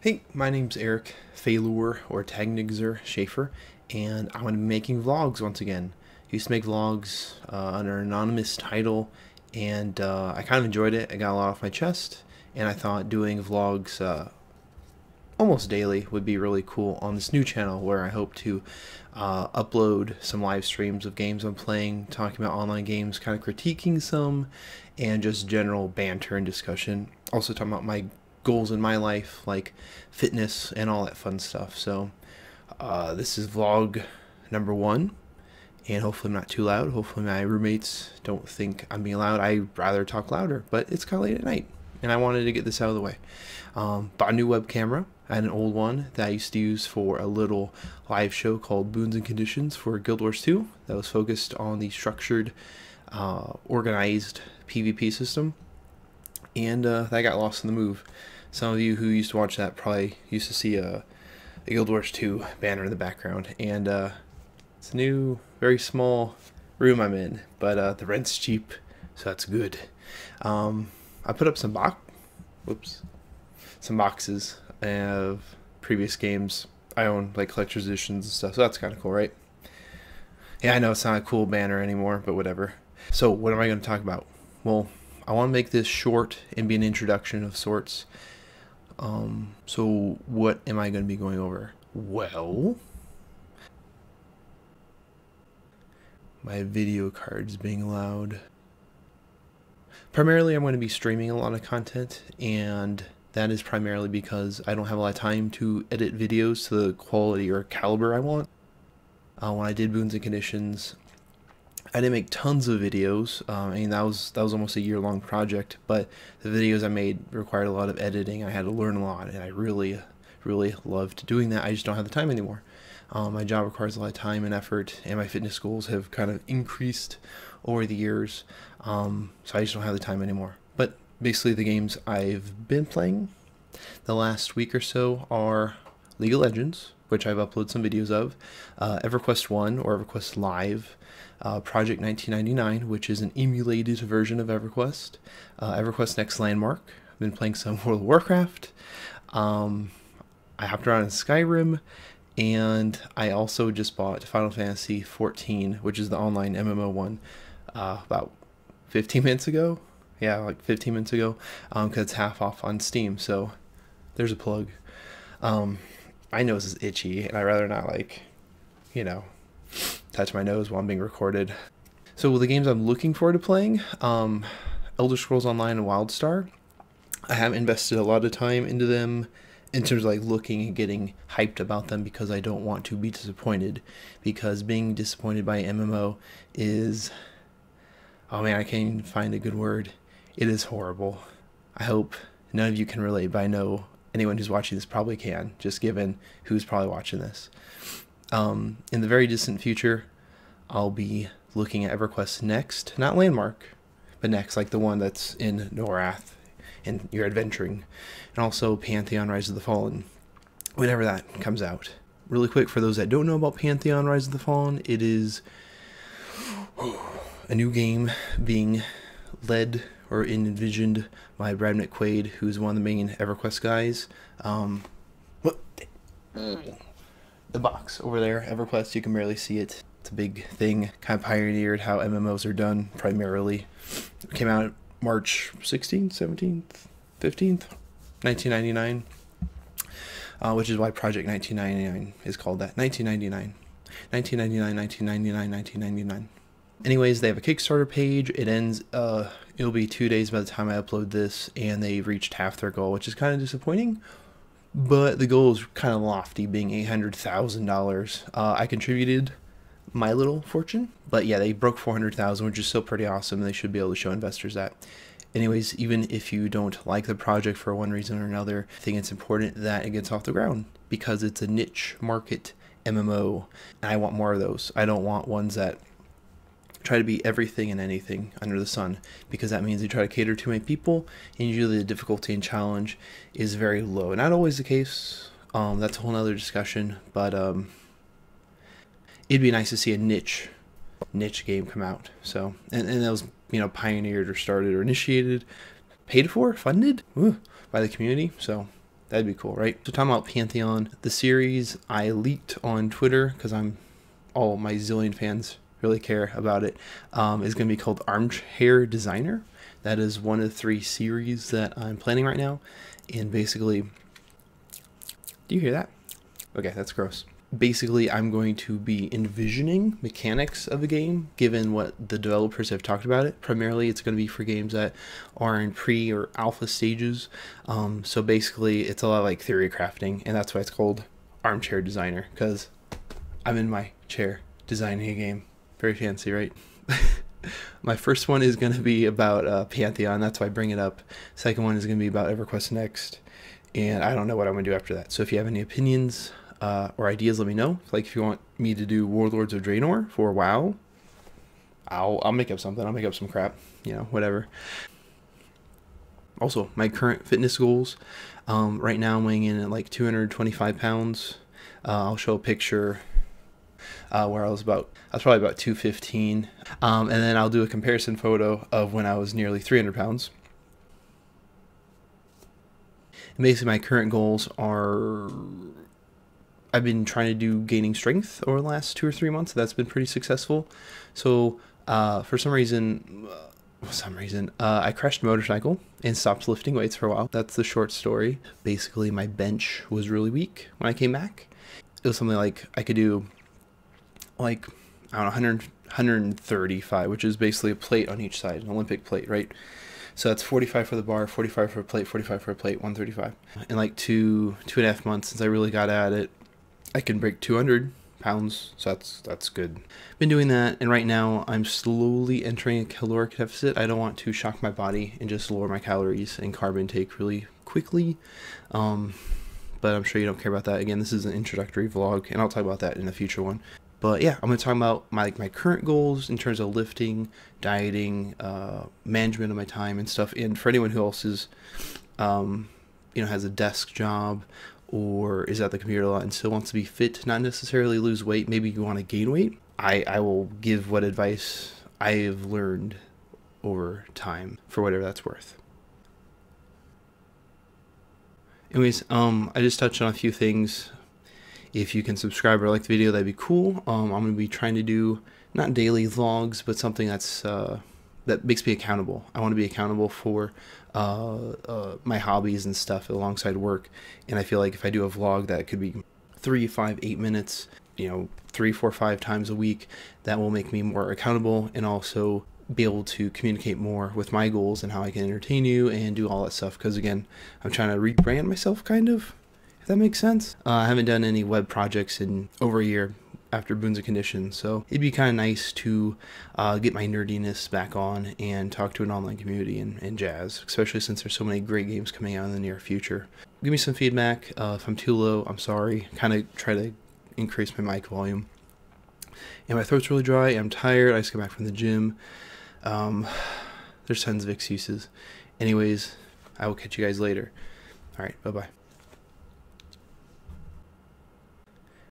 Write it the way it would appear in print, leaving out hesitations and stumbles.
Hey, my name's Erik, Faelor, or Tagnigzer Shafer, and I'm going to be making vlogs once again. I used to make vlogs under an anonymous title, and I kind of enjoyed it. I got a lot off my chest, and I thought doing vlogs almost daily would be really cool on this new channel where I hope to upload some live streams of games I'm playing, talking about online games, kind of critiquing some, and just general banter and discussion. Also talking about my goals in my life, like fitness and all that fun stuff. So this is vlog number 1, and hopefully I'm not too loud. Hopefully my roommates don't think I'm being loud. I'd rather talk louder, but it's kind of late at night, and I wanted to get this out of the way. Bought a new web camera. I had an old one that I used to use for a little live show called Boons and Conditions for Guild Wars 2 that was focused on the structured, organized PvP system, and that got lost in the move. Some of you who used to watch that probably used to see a Guild Wars 2 banner in the background, and it's a new, very small room I'm in, but the rent's cheap, so that's good. I put up some boxes of previous games I own, like collector's editions and stuff, so that's kind of cool, right? Yeah, I know it's not a cool banner anymore, but whatever. So what am I going to talk about? Well, I want to make this short and be an introduction of sorts. So what am I going to be going over? Well, my video card's being loud. Primarily I'm going to be streaming a lot of content, and that is primarily because I don't have a lot of time to edit videos to the quality or caliber I want. When I did Boons and Conditions, I didn't make tons of videos. I mean, that was almost a year-long project, but the videos I made required a lot of editing. I had to learn a lot, and I really loved doing that. I just don't have the time anymore. My job requires a lot of time and effort, and my fitness goals have kind of increased over the years, so I just don't have the time anymore. But basically the games I've been playing the last week or so are League of Legends, which I've uploaded some videos of, EverQuest 1 or EverQuest Live, Project 1999, which is an emulated version of EverQuest, EverQuest Next Landmark. I've been playing some World of Warcraft. I hopped around in Skyrim, and I also just bought Final Fantasy 14, which is the online MMO one, about 15 minutes ago. Yeah, like 15 minutes ago, because it's half off on Steam, so there's a plug. My nose is itchy, and I'd rather not, like, you know, touch my nose while I'm being recorded. So the games I'm looking forward to playing, Elder Scrolls Online and WildStar. I haven't invested a lot of time into them in terms of like looking and getting hyped about them, because I don't want to be disappointed, because being disappointed by MMO is, oh man, I can't even find a good word. It is horrible. I hope none of you can relate, but I know anyone who's watching this probably can, just given who's probably watching this. In the very distant future, I'll be looking at EverQuest Next, not Landmark, but Next, like the one that's in Norath, and you're adventuring, and also Pantheon Rise of the Fallen, whenever that comes out. Really quick, for those that don't know about Pantheon Rise of the Fallen, it is a new game being led or envisioned by Brad McQuaid, who's one of the main EverQuest guys. The box over there, EverQuest, you can barely see it. It's a big thing, kind of pioneered how MMOs are done primarily. It came out March 16th, 17th, 15th, 1999, which is why Project 1999 is called that. 1999. Anyways, they have a Kickstarter page. It ends, it'll be 2 days by the time I upload this, and they've reached half their goal, which is kind of disappointing. But the goal is kind of lofty, being $800,000. I contributed my little fortune, but yeah, they broke 400,000, which is still pretty awesome. They should be able to show investors that. Anyways, even if you don't like the project for one reason or another, I think it's important that it gets off the ground, because it's a niche market MMO, and I want more of those. I don't want ones that try to be everything and anything under the sun, because that means you try to cater to many people, and usually the difficulty and challenge is very low. Not always the case. That's a whole nother discussion, but it'd be nice to see a niche game come out. So, and that was, you know, pioneered or started or initiated, paid for, funded by the community. So That'd be cool, right? So talking about Pantheon, the series I leaked on Twitter, because all my zillion fans really care about it, is going to be called Armchair Designer. That is one of 3 series that I'm planning right now. And basically, do you hear that? Okay, that's gross. Basically, I'm going to be envisioning mechanics of a game, given what the developers have talked about it. Primarily, it's going to be for games that are in pre or alpha stages. So basically, it's a lot like theory crafting, and that's why it's called Armchair Designer, because I'm in my chair designing a game. Very fancy, right? My first one is going to be about Pantheon. That's why I bring it up. Second one is going to be about EverQuest Next, and I don't know what I'm going to do after that. So if you have any opinions or ideas, let me know. Like if you want me to do Warlords of Draenor for WoW, I'll make up something. I'll make up some crap, you know, whatever. Also, my current fitness goals. Right now I'm weighing in at like 225 pounds. I'll show a picture where I was probably about 215. And then I'll do a comparison photo of when I was nearly 300 pounds. And basically my current goals are, I've been trying to do gaining strength over the last 2 or 3 months. That's been pretty successful. So for some reason, I crashed a motorcycle and stopped lifting weights for a while. That's the short story. Basically, my bench was really weak when I came back. It was something like I could do like, I don't know, 135, which is basically a plate on each side, an Olympic plate, right? So that's 45 for the bar, 45 for a plate, 45 for a plate, 135. In like 2.5 months since I really got at it, I can break 200 pounds, so that's good. Been doing that, and right now I'm slowly entering a caloric deficit. I don't want to shock my body and just lower my calories and carb intake really quickly, but I'm sure you don't care about that. Again, this is an introductory vlog, and I'll talk about that in a future one. But yeah, I'm going to talk about my current goals in terms of lifting, dieting, management of my time and stuff. And for anyone who else is, has a desk job or is at the computer a lot and still wants to be fit, not necessarily lose weight, maybe you want to gain weight, I will give what advice I've learned over time for whatever that's worth. Anyways, I just touched on a few things. If you can subscribe or like the video, that'd be cool. I'm going to be trying to do not daily vlogs, but something that's that makes me accountable. I want to be accountable for my hobbies and stuff alongside work. And I feel like if I do a vlog that could be 3, 5, 8 minutes, 3, 4, 5 times a week, that will make me more accountable and also be able to communicate more with my goals and how I can entertain you and do all that stuff. Because again, I'm trying to rebrand myself, kind of. If that makes sense. I haven't done any web projects in over a year after Boons and Conditions, so it'd be kind of nice to get my nerdiness back on and talk to an online community and jazz, especially since there's so many great games coming out in the near future. Give me some feedback. If I'm too low, I'm sorry. Kind of try to increase my mic volume. And my throat's really dry. I'm tired. I just got back from the gym. There's tons of excuses. Anyways, I will catch you guys later. All right, bye-bye.